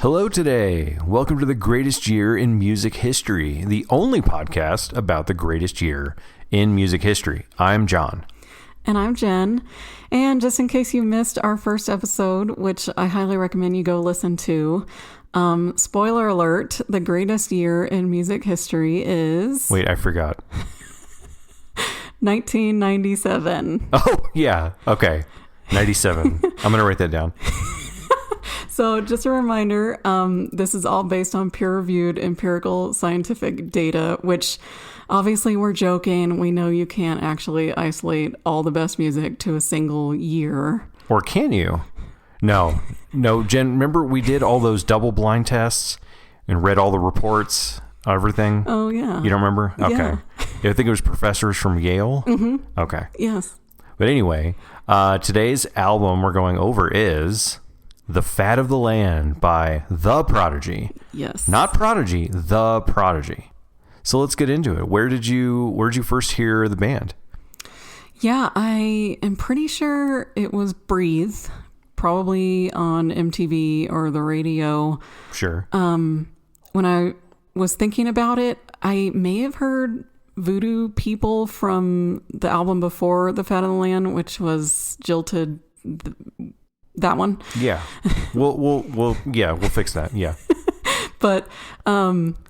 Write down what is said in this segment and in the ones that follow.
Hello today. Welcome to the greatest year in music history, the only podcast about the greatest year in music history. I'm John. And I'm Jen. And just in case you missed our first episode, which I highly recommend you go listen to, spoiler alert, the greatest year in music history is... Wait, I forgot. 1997. Oh, yeah. Okay. 97. I'm going to write that down. So just a reminder, this is all based on peer-reviewed empirical scientific data, which obviously we're joking. We know you can't actually isolate all the best music to a single year. Or can you? No, Jen, remember we did all those double-blind tests and read all the reports, everything? Oh, yeah. You don't remember? Okay. Yeah. I think it was professors from Yale? Mm-hmm. Okay. Yes. But anyway, today's album we're going over is... The Fat of the Land by The Prodigy. Yes. Not Prodigy, The Prodigy. So let's get into it. Where'd you first hear the band? Yeah, I am pretty sure it was Breathe, probably on MTV or the radio. Sure. When I was thinking about it, I may have heard Voodoo People from the album before The Fat of the Land, which was Jilted... That one. Yeah. We'll fix that. Yeah. But,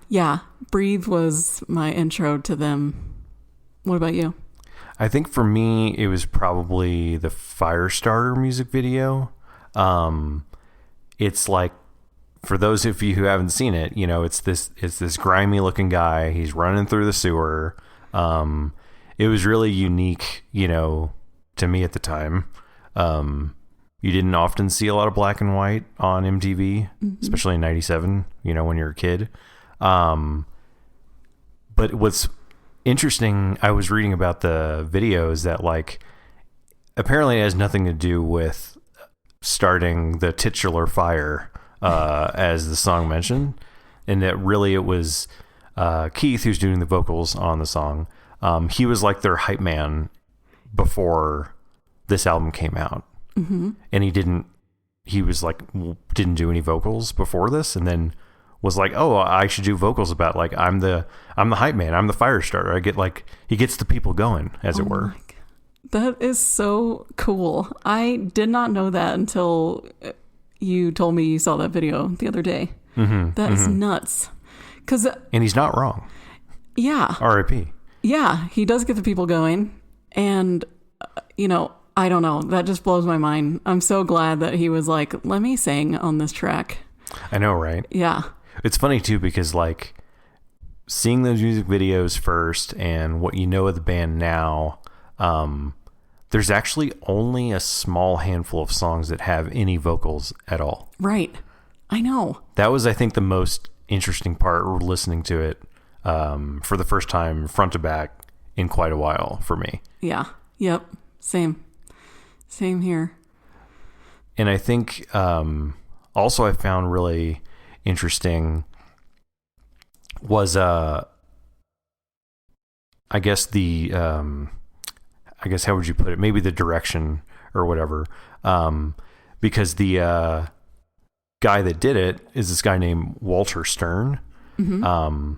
yeah, Breathe was my intro to them. What about you? I think for me, it was probably the Firestarter music video. It's like, for those of you who haven't seen it, you know, it's this grimy looking guy. He's running through the sewer. It was really unique, you know, to me at the time. You didn't often see a lot of black and white on MTV, especially in 97, you know, when you're a kid. But what's interesting, I was reading about the videos that, like, apparently it has nothing to do with starting the titular fire, as the song mentioned. And that really it was Keith, who's doing the vocals on the song. He was like their hype man before this album came out. Mm-hmm. And he didn't do any vocals before this, and then was like, oh, I should do vocals about, like, I'm the hype man, I'm the fire starter. I get, like, he gets the people going, as it were. That is so cool. I did not know that until you told me you saw that video the other day. Mm-hmm. That is nuts. And he's not wrong. Yeah. R.I.P. Yeah, he does get the people going, and you know, I don't know. That just blows my mind. I'm so glad that he was like, let me sing on this track. I know, right? Yeah. It's funny, too, because, like, seeing those music videos first and what you know of the band now, there's actually only a small handful of songs that have any vocals at all. Right. I know. That was, I think, the most interesting part listening to it for the first time, front to back, in quite a while for me. Yeah. Yep. Same here. And I think also I found really interesting was I guess how would you put it? Maybe the direction or whatever. Because the guy that did it is this guy named Walter Stern. Mm-hmm.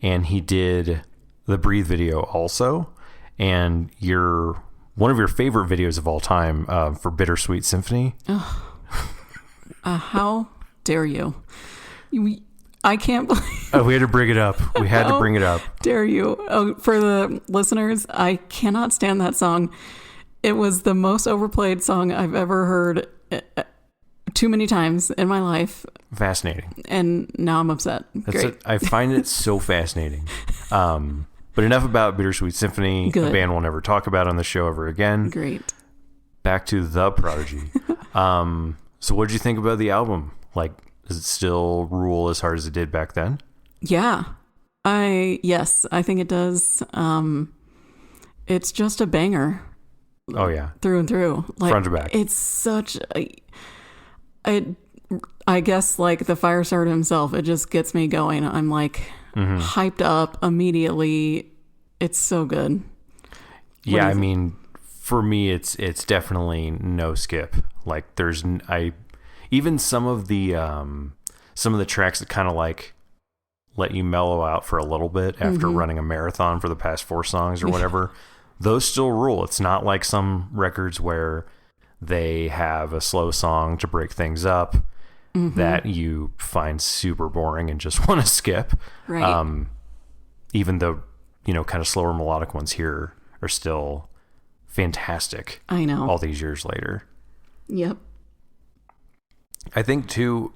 And he did the Breathe video also. And one of your favorite videos of all time for Bittersweet Symphony. How dare you? I can't believe... Oh, we had to bring it up. We had to bring it up. Dare you? Oh, for the listeners, I cannot stand that song. It was the most overplayed song I've ever heard too many times in my life. Fascinating. And now I'm upset. Great. I find it so fascinating. But enough about Bittersweet Symphony. Good. A band we'll never talk about on the show ever again. Great. Back to The Prodigy. So what did you think about the album? Like, does it still rule as hard as it did back then? Yeah. Yes, I think it does. It's just a banger. Oh, yeah. Through and through. Like, front to back. It's such I guess, like, the Firestarter himself, it just gets me going. I'm like... Mm-hmm. Hyped up immediately. It's so good. Yeah, I mean, for me, it's definitely no skip. Like, even some of the some of the tracks that kind of like let you mellow out for a little bit after running a marathon for the past 4 songs or whatever, those still rule. It's not like some records where they have a slow song to break things up that you find super boring and just want to skip. Right. Even though, you know, kind of slower melodic ones here are still fantastic. I know. All these years later. Yep. I think too,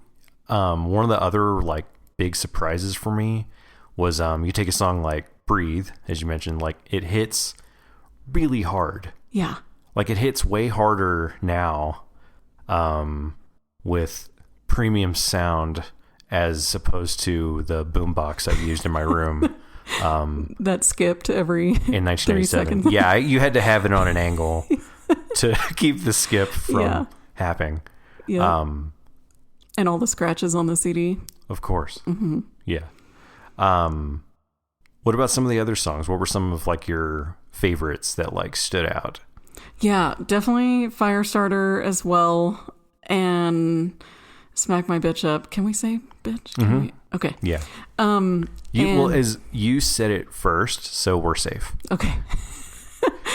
one of the other like big surprises for me was you take a song like Breathe, as you mentioned, like it hits really hard. Yeah. Like it hits way harder now with premium sound as opposed to the boombox I used in my room. That skipped every in 1997. 3 seconds. Yeah, you had to have it on an angle to keep the skip from happening. Yeah. And all the scratches on the CD. Of course. Yeah. What about some of the other songs? What were some of like your favorites that like stood out? Yeah, definitely Firestarter as well. And Smack My Bitch Up. Can we say bitch? Can we? Okay. Yeah. Well, as you said it first, so we're safe. Okay.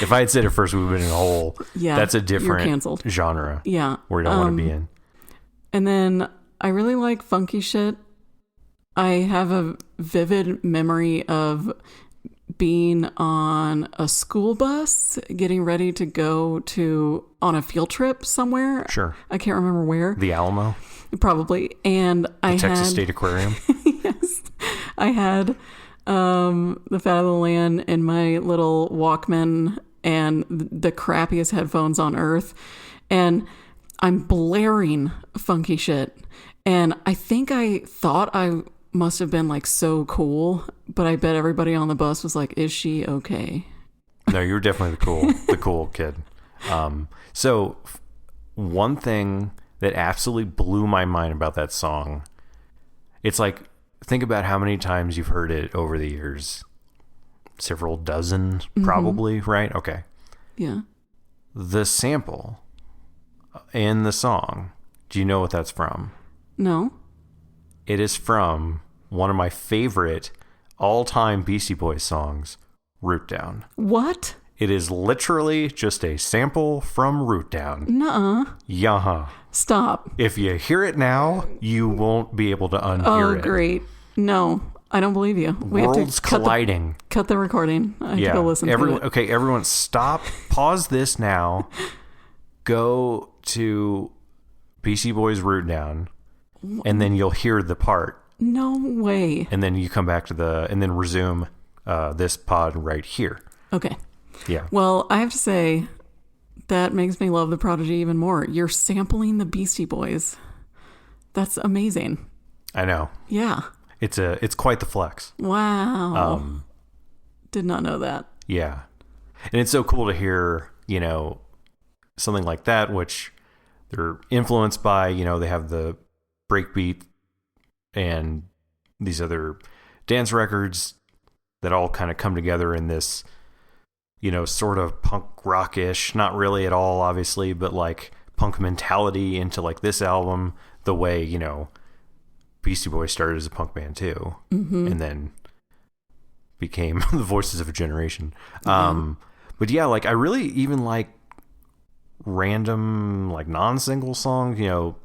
If I had said it first, we would have been in a hole. Yeah. That's a You're different canceled. genre. Yeah. Where you don't want to be in. And then I really like Funky Shit. I have a vivid memory of being on a school bus getting ready to go on a field trip somewhere. Sure. I can't remember where. The Alamo? Probably. And I had Texas State Aquarium? Yes. I had the Fat of the Land in my little Walkman and the crappiest headphones on earth. And I'm blaring Funky Shit. And I think I thought I must have been like so cool, but I bet everybody on the bus was like, is she okay? No, you were definitely the cool kid. So one thing that absolutely blew my mind about that song, it's like, think about how many times you've heard it over the years. Several dozen, probably, right? Okay. Yeah. The sample in the song, do you know what that's from? No. It is from one of my favorite all-time Beastie Boys songs, Root Down. What? It is literally just a sample from Root Down. Nuh-uh. Yeah. Stop. If you hear it now, you won't be able to unhear it. Oh, great. No, I don't believe you. We Worlds have to colliding. cut the recording. I have to go listen to it. Okay, everyone stop. Pause this now. Go to Beastie Boys Root Down, and then you'll hear the part. No way. And then you come back to and then resume this pod right here. Okay. Yeah. Well, I have to say, that makes me love the Prodigy even more. You're sampling the Beastie Boys. That's amazing. I know. Yeah. It's quite the flex. Wow. Did not know that. Yeah. And it's so cool to hear, you know, something like that, which they're influenced by, you know, they have the breakbeat and these other dance records that all kind of come together in this, you know, sort of punk rockish, not really at all, obviously, but like punk mentality into like this album, the way, you know, Beastie Boys started as a punk band too, and then became the voices of a generation. But yeah, like I really even like random like non-single songs, you know,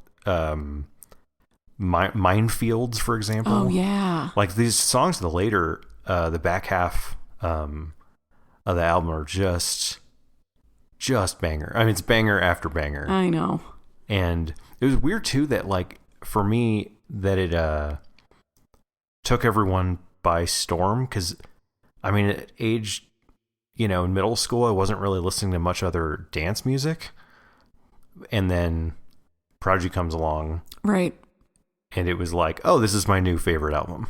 Minefields, for example. Oh yeah. Like these songs, the later, the back half of the album are just banger. I mean, it's banger after banger. I know. And it was weird too that like for me that it took everyone by storm, because I mean at age, you know, in middle school I wasn't really listening to much other dance music, and then Prodigy comes along, right, and it was like, oh, this is my new favorite album.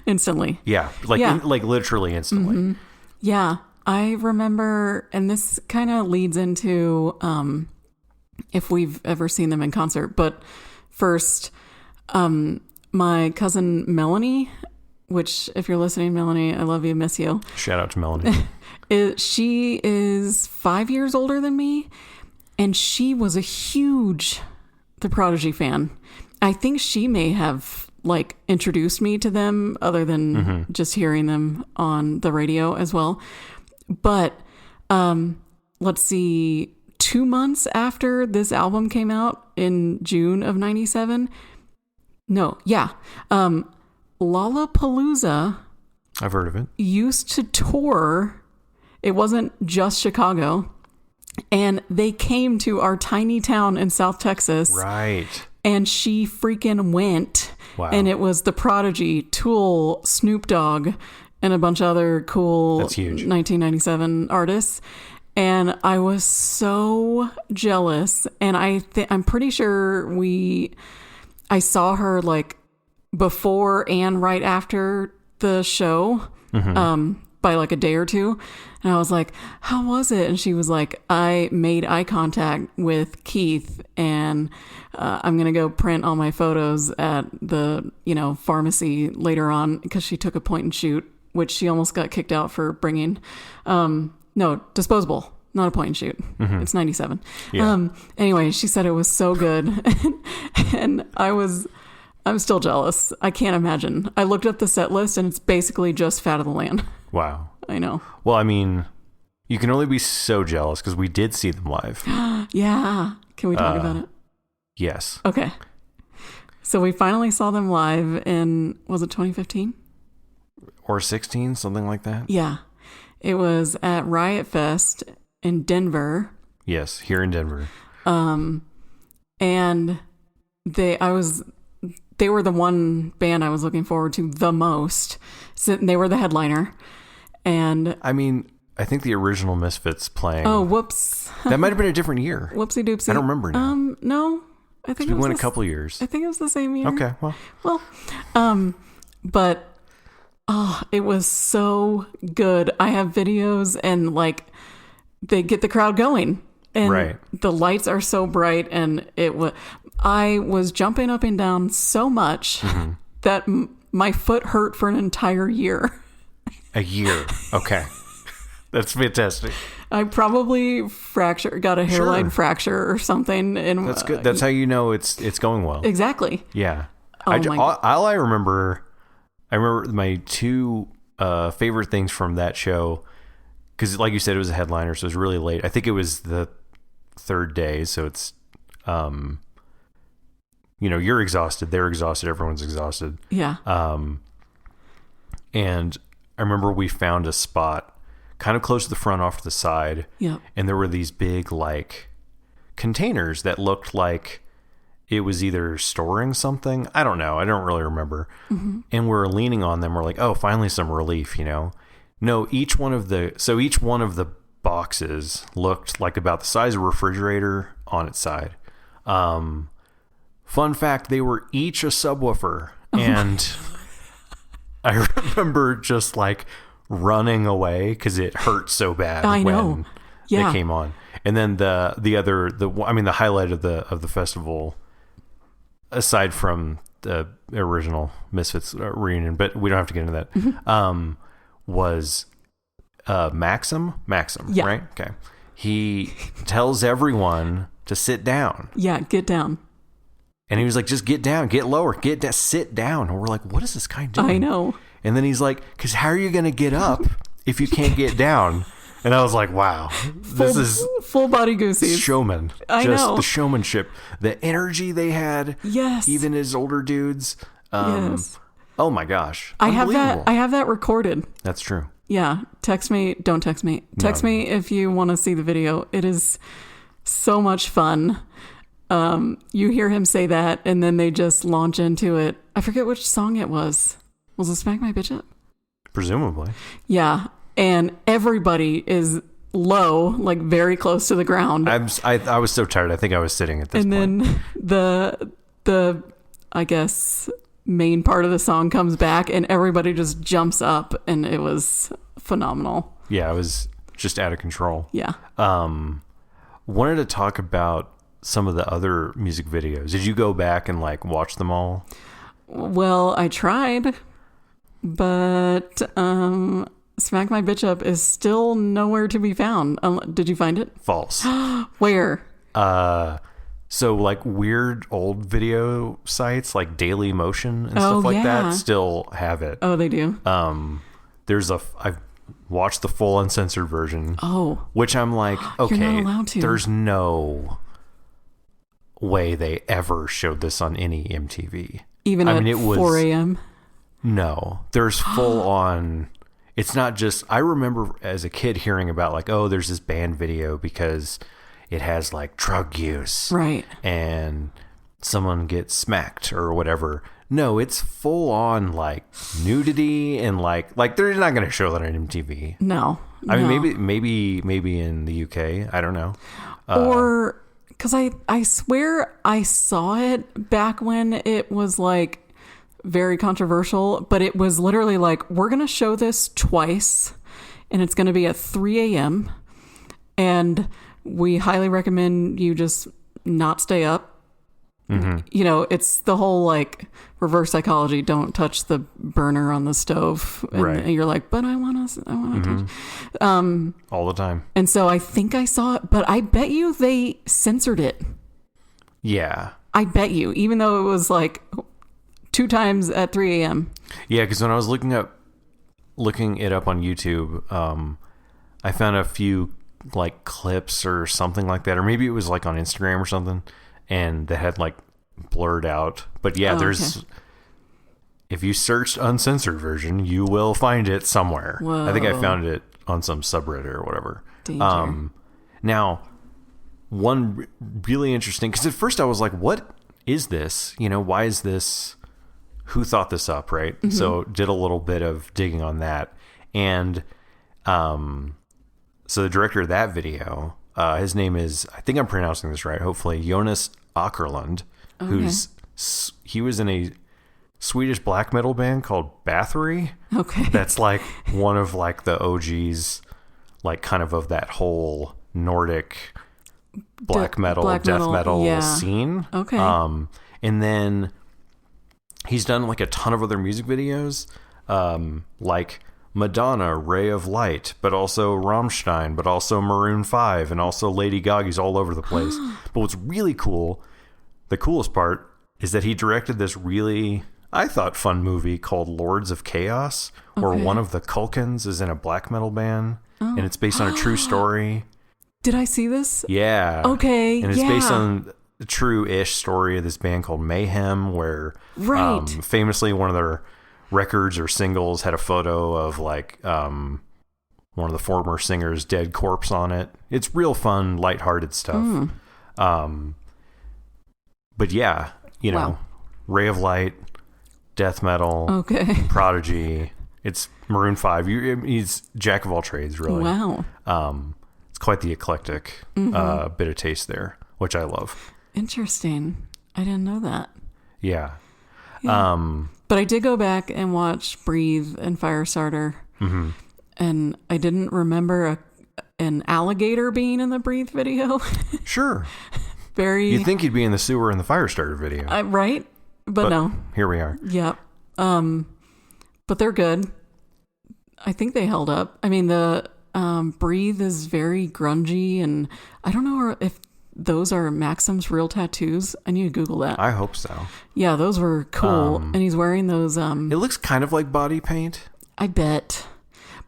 Instantly. Yeah, like like literally instantly. Yeah, I remember, and this kind of leads into if we've ever seen them in concert, but first, my cousin Melanie, which if you're listening, Melanie, I love you, miss you. Shout out to Melanie. She is 5 years older than me, and she was a huge The Prodigy fan. I think she may have like introduced me to them other than just hearing them on the radio as well. But let's see, 2 months after this album came out in June of 97. No, yeah. Lollapalooza. I've heard of it. Used to tour. It wasn't just Chicago. And they came to our tiny town in South Texas. Right. And she freaking went. Wow. And it was the Prodigy, Tool, Snoop Dogg, and a bunch of other cool That's huge. 1997 artists. And I was so jealous. And I'm pretty sure I saw her like before and right after the show, by like a day or two. And I was like, how was it? And she was like, I made eye contact with Keith, and I'm going to go print all my photos at the, pharmacy later on, because she took a point and shoot, which she almost got kicked out for bringing. No, disposable, not a point and shoot. It's 97. Yeah. Anyway, she said it was so good. And I'm still jealous. I can't imagine. I looked up the set list and it's basically just Fat of the Land. Wow. I know. Well, I mean, you can only be so jealous because we did see them live. Yeah. Can we talk about it? Yes. Okay. So we finally saw them live in, was it 2015? Or 16, something like that. Yeah. It was at Riot Fest in Denver. Yes, here in Denver. And they were the one band I was looking forward to the most. So they were the headliner. And I mean, I think the original Misfits playing. oh, whoops. That might have been a different year. Whoopsie doopsie. I don't remember now. No. I think We went a couple years. I think it was the same year. Okay, well. But it was so good. I have videos, and like they get the crowd going, and Right. the lights are so bright, and I was jumping up and down so much that my foot hurt for an entire year. A year. Okay. That's fantastic. I probably got a hairline fracture or something. And That's good. That's how you know it's going well. Exactly. Yeah. Oh my God. All I remember my two favorite things from that show, because like you said, it was a headliner, so it was really late. I think it was the third day, so it's, you're exhausted, they're exhausted, everyone's exhausted. Yeah. And I remember we found a spot kind of close to the front off to the side. Yep. And there were these big like containers that looked like it was either storing something. I don't know. I don't really remember. And we're leaning on them. We're like, oh, finally some relief, No, each one of the boxes looked like about the size of a refrigerator on its side. Fun fact, they were each a subwoofer. And I remember just like running away because it hurt so bad when they came on. And then the highlight of the festival, aside from the original Misfits reunion, but we don't have to get into that, was Maxim, yeah. right? Okay. He tells everyone to sit down. Yeah, get down. And he was like, just get down, get lower, sit down. And we're like, what is this guy doing? I know. And then he's like, because how are you going to get up if you can't get down? And I was like, wow, this is full body goosies. Showman. I know. The showmanship, the energy they had. Yes. Even as older dudes. Yes. Oh my gosh. I have that recorded. That's true. Yeah. Text me. Don't text me. Text me if you want to see the video. It is so much fun. You hear him say that, and then they just launch into it. I forget which song it was. Was it Smack My Bitch Up? Presumably. Yeah. And everybody is low, like very close to the ground. I was so tired. I think I was sitting at this point. And then the I guess main part of the song comes back, and everybody just jumps up, and it was phenomenal. Yeah, it was just out of control. Yeah. Wanted to talk about some of the other music videos. Did you go back and like watch them all? Well, I tried, but Smack My Bitch Up is still nowhere to be found. Did you find it? False. Where? So like weird old video sites like Daily Motion and stuff like that still have it. Oh, they do. I've watched the full uncensored version. Oh, which I'm like, okay, you're not allowed to. There's no way they ever showed this on any MTV. Even at 4 a.m. No, there's full on. It's not just. I remember as a kid hearing about like, oh, there's this band video because it has like drug use, right? And someone gets smacked or whatever. No, it's full on like nudity and like they're not going to show that on MTV. No, I mean maybe in the UK. I don't know. Or because I swear I saw it back when it was like very controversial, but it was literally like, we're going to show this twice and it's going to be at 3 a.m. and we highly recommend you just not stay up. Mm-hmm. You know, it's the whole like reverse psychology. Don't touch the burner on the stove. And you're like, but I want to touch. All the time. And so I think I saw it, but I bet you they censored it. Yeah. I bet you, even though it was like 2 times at 3 a.m. Yeah, because when I was looking it up on YouTube, I found a few like clips or something like that, or maybe it was like on Instagram or something, and that had like blurred out. But yeah, if you searched uncensored version, you will find it somewhere. Whoa. I think I found it on some subreddit or whatever. Danger. Now, one really interesting, because at first I was like, what is this? You know, why is this? Who thought this up, right? Mm-hmm. So did a little bit of digging on that. And so the director of that video, his name is, I think I'm pronouncing this right, hopefully, Jonas Åkerlund, he was in a Swedish black metal band called Bathory. Okay. That's like one of like the OGs, like kind of that whole Nordic black metal, death metal scene. Okay. And then he's done like a ton of other music videos, like Madonna, Ray of Light, but also Rammstein, but also Maroon 5, and also Lady Gaga. He's all over the place. But what's really cool, the coolest part, is that he directed this really, I thought, fun movie called Lords of Chaos, where one of the Culkins is in a black metal band, and it's based on a true story. Did I see this? Yeah. Okay, and it's based on the true-ish story of this band called Mayhem, where famously one of their records or singles had a photo of like one of the former singers' dead corpse on it. It's real fun, lighthearted stuff. But yeah, you know, Ray of Light, death metal, Prodigy. It's Maroon 5. He's jack of all trades, really. Wow. It's quite the eclectic bit of taste there, which I love. Interesting. I didn't know that. Yeah. But I did go back and watch Breathe and Firestarter. Mm-hmm. And I didn't remember an alligator being in the Breathe video. Sure. You'd think he'd be in the sewer in the Firestarter video. Right? But no. Here we are. Yep. But they're good. I think they held up. I mean, the Breathe is very grungy, and I don't know if those are Maxim's real tattoos. I need to Google that. I hope so. Yeah, those were cool. And he's wearing those. It looks kind of like body paint. I bet.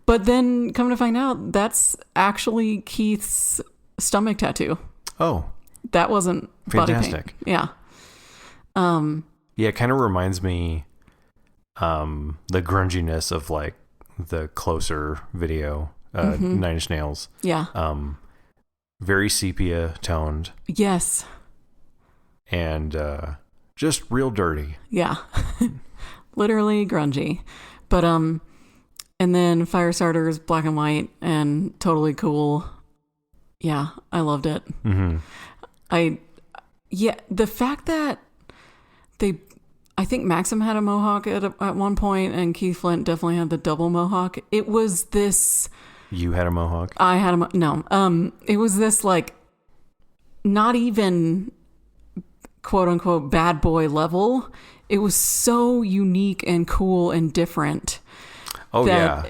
But then come to find out, that's actually Keith's stomach tattoo. Oh. That wasn't fantastic. Body paint. Yeah. Yeah, it kind of reminds me the grunginess of like the Closer video, Nine Inch Nails. Yeah. Very sepia toned. Yes. And just real dirty. Yeah. Literally grungy. But and then Firestarter is black and white and totally cool. Yeah, I loved it. Mm-hmm. The fact that I think Maxim had a mohawk at one point, and Keith Flint definitely had the double mohawk. It was this. You had a mohawk? I had no. It was this like not even quote unquote bad boy level. It was so unique and cool and different. Oh yeah.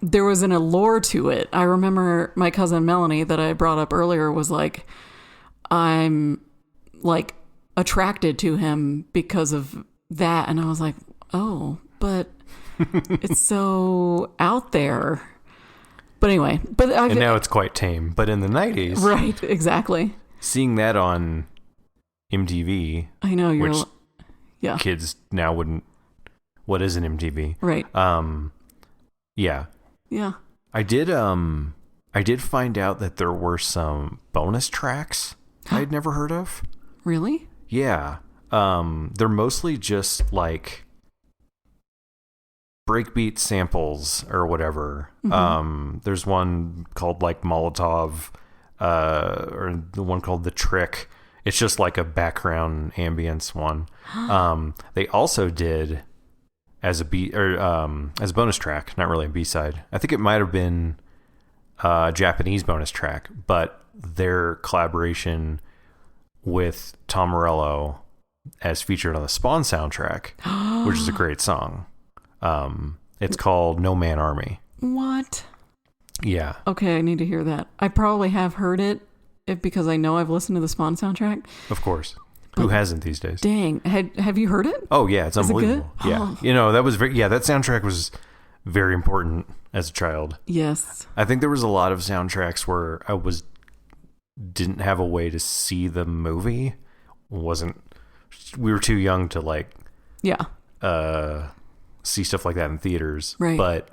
There was an allure to it. I remember my cousin Melanie that I brought up earlier was like, I'm like attracted to him because of that. And I was like, oh, but it's so out there. But anyway, and now it's quite tame. But in the 90s, right, exactly. Seeing that on MTV, I know which kids now wouldn't. What is an MTV? Right. Yeah. Yeah. I did find out that there were some bonus tracks I'd never heard of. Really? Yeah. They're mostly just like breakbeat samples or whatever. Mm-hmm. There's one called like Molotov, or the one called The Trick. It's just like a background ambience one. They also did as a bonus track, not really a B-side. I think it might have been a Japanese bonus track, but their collaboration with Tom Morello as featured on the Spawn soundtrack, which is a great song. It's called No Man Army. What? Yeah. Okay, I need to hear that. I probably have heard it because I know I've listened to the Spawn soundtrack. Of course. Who hasn't these days? Dang. Have you heard it? Oh, yeah. It's unbelievable. Is it good? Yeah. Oh. You know, that soundtrack was very important as a child. Yes. I think there was a lot of soundtracks where didn't have a way to see the movie. We were too young to like see stuff like that in theaters. Right. But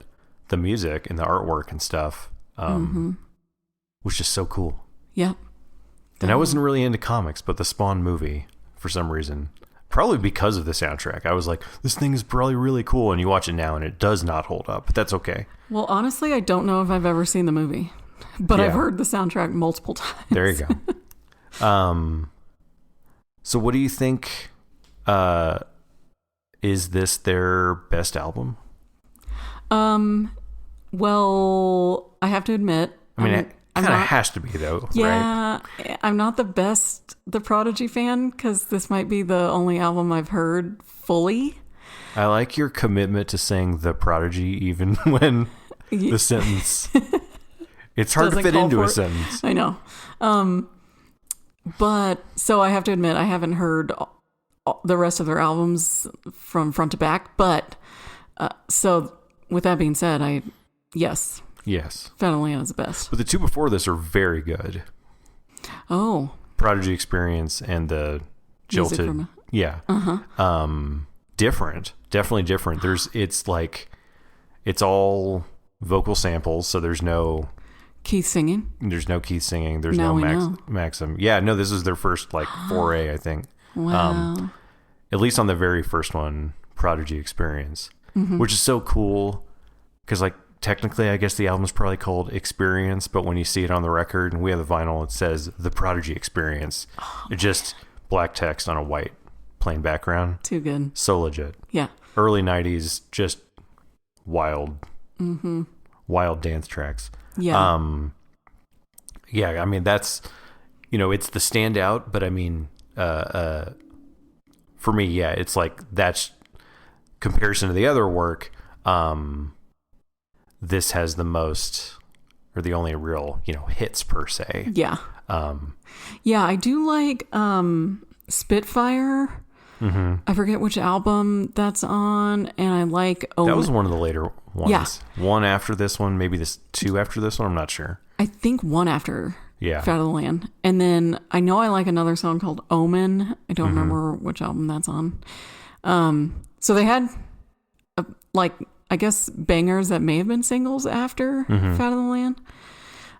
the music and the artwork and stuff was just so cool. Yep. And I wasn't really into comics, but the Spawn movie, for some reason, probably because of the soundtrack, I was like, this thing is probably really cool. And you watch it now and it does not hold up, but that's okay. Well, honestly, I don't know if I've ever seen the movie, but I've heard the soundtrack multiple times. There you go. So what do you think, is this their best album? Well, I have to admit, I mean, it kind of has to be though, yeah, right? I'm not the Prodigy fan because this might be the only album I've heard fully. I like your commitment to saying the Prodigy even when the sentence, it's hard to fit into a sentence. I know. But so I have to admit, I haven't heard the rest of their albums from front to back, but so with that being said, yes. Fat Atlanta's the best. But the two before this are very good. Oh. Prodigy Experience and the Jilted. Yeah. Uh-huh. Different. Definitely different. It's all vocal samples, so there's no Keith singing. There's no Maxim. Yeah, no, this is their first foray, I think. Wow. At least on the very first one, Prodigy Experience, which is so cool because technically, I guess the album's probably called Experience, but when you see it on the record, and we have the vinyl, it says The Prodigy Experience. It's just black text on a white plain background. Too good. So legit. Yeah. Early 90s, just wild dance tracks. Yeah. Yeah, I mean, that's, it's the standout, but I mean, for me, yeah, it's that's comparison to the other work. This has the most, or the only real, hits per se. Yeah. Yeah, I do like Spitfire. Mm-hmm. I forget which album that's on, and I like Omen. That was one of the later ones. Yeah. One after this one, maybe two after this one, I'm not sure. I think one after Fat of the Land. And then I know I like another song called Omen. I don't remember which album that's on. So they had I guess bangers that may have been singles after Fat of the Land.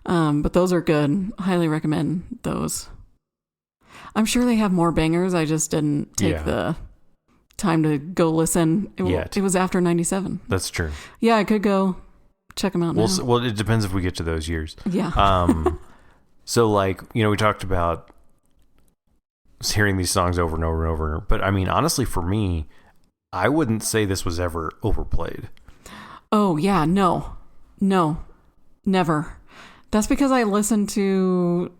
But those are good. Highly recommend those. I'm sure they have more bangers. I just didn't take the time to go listen. It was after 97. That's true. Yeah, I could go check them out now. Well, it depends if we get to those years. Yeah. So we talked about hearing these songs over and over and over. But I mean, honestly, for me, I wouldn't say this was ever overplayed. Oh, yeah. No, never. That's because I listened to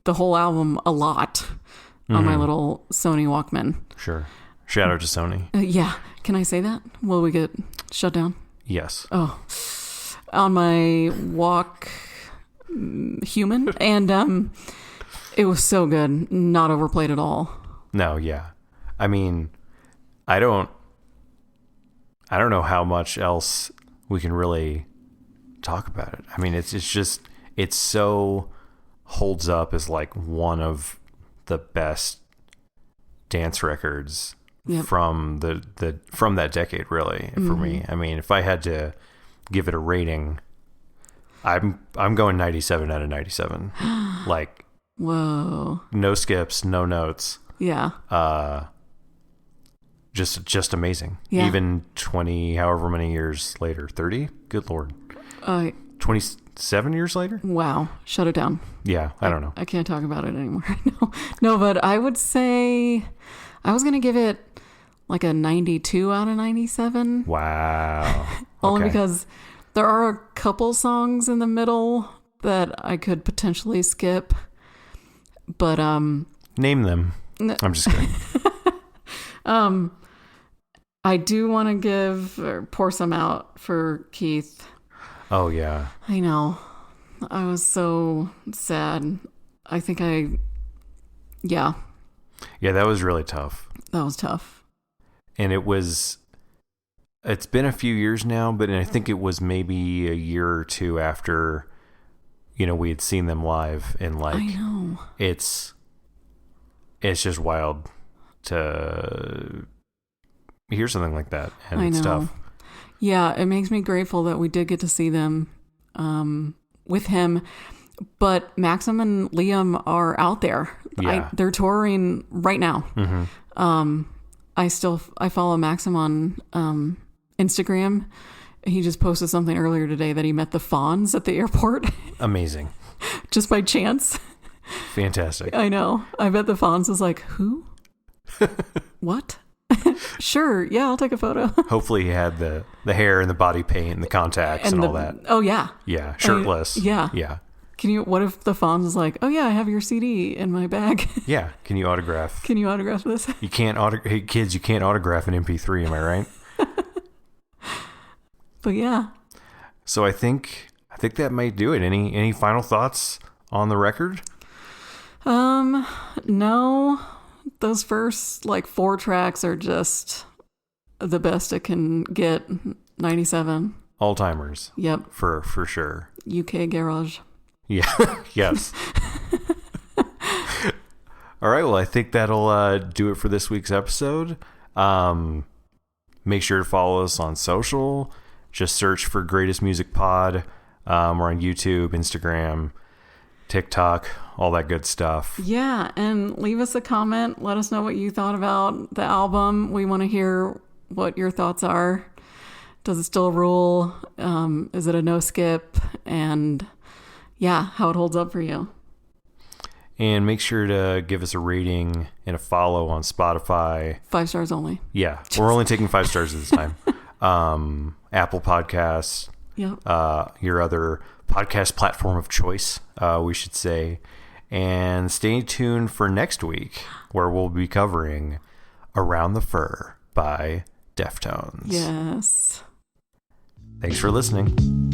the whole album a lot on my little Sony Walkman. Sure. Shout out to Sony. Yeah. Can I say that? Will we get shut down? Yes. Oh. On my Walk Human. And It was so good. Not overplayed at all. No, yeah. I mean, I don't know how much else we can really talk about it. I mean, it's so holds up as like one of the best dance records from that decade, really, for me. I mean, if I had to give it a rating, I'm going 97 out of 97. Like, whoa. No skips, no notes. Yeah. Just amazing. Yeah. Even 20 however many years later, 30? Good Lord. 27 years later? Wow. Shut it down. Yeah, I don't know. I can't talk about it anymore. No, but I would say I was going to give it like a 92 out of 97. Wow. Only Okay. because there are a couple songs in the middle that I could potentially skip. But Name them. I'm just kidding. I do want to give or pour some out for Keith. Oh yeah. I know. I was so sad. I think yeah, that was really tough. that was tough. And it's been a few years now, but I think it was maybe a year or two after, we had seen them live, and like, I know. it's just wild to hear something like that. And I it's know. tough. Yeah, it makes me grateful that we did get to see them with him. But Maxim and Liam are out there. Yeah. They're touring right now. Mm-hmm. I follow Maxim on Instagram. He just posted something earlier today that he met the Fonz at the airport. Amazing. Just by chance. Fantastic. I know. I bet the Fonz was like, who? What? Sure. Yeah, I'll take a photo. Hopefully he had the hair and the body paint and the contacts and all that. Oh, yeah. Yeah. Shirtless. Yeah. Yeah. What if the Fonz is like, oh, yeah, I have your CD in my bag. Yeah. Can you autograph? Can you autograph this? You can't hey, kids, you can't autograph an MP3. Am I right? But yeah. So I think that might do it. Any final thoughts on the record? No. Those first 4 tracks are just the best it can get. 97. All-timers. Yep. For sure. UK Garage. Yeah. Yes. All right. Well, I think that'll do it for this week's episode. Make sure to follow us on social. Just search for Greatest Music Pod. We're on YouTube, Instagram, TikTok, all that good stuff. Yeah, and leave us a comment. Let us know what you thought about the album. We want to hear what your thoughts are. Does it still rule? Is it a no skip? And yeah, how it holds up for you. And make sure to give us a rating and a follow on Spotify. 5 stars only. Yeah, we're only taking 5 stars this time. Apple Podcasts. Yep. Your other podcast platform of choice, we should say. And stay tuned for next week, where we'll be covering Around the Fur by Deftones. Yes. Thanks for listening.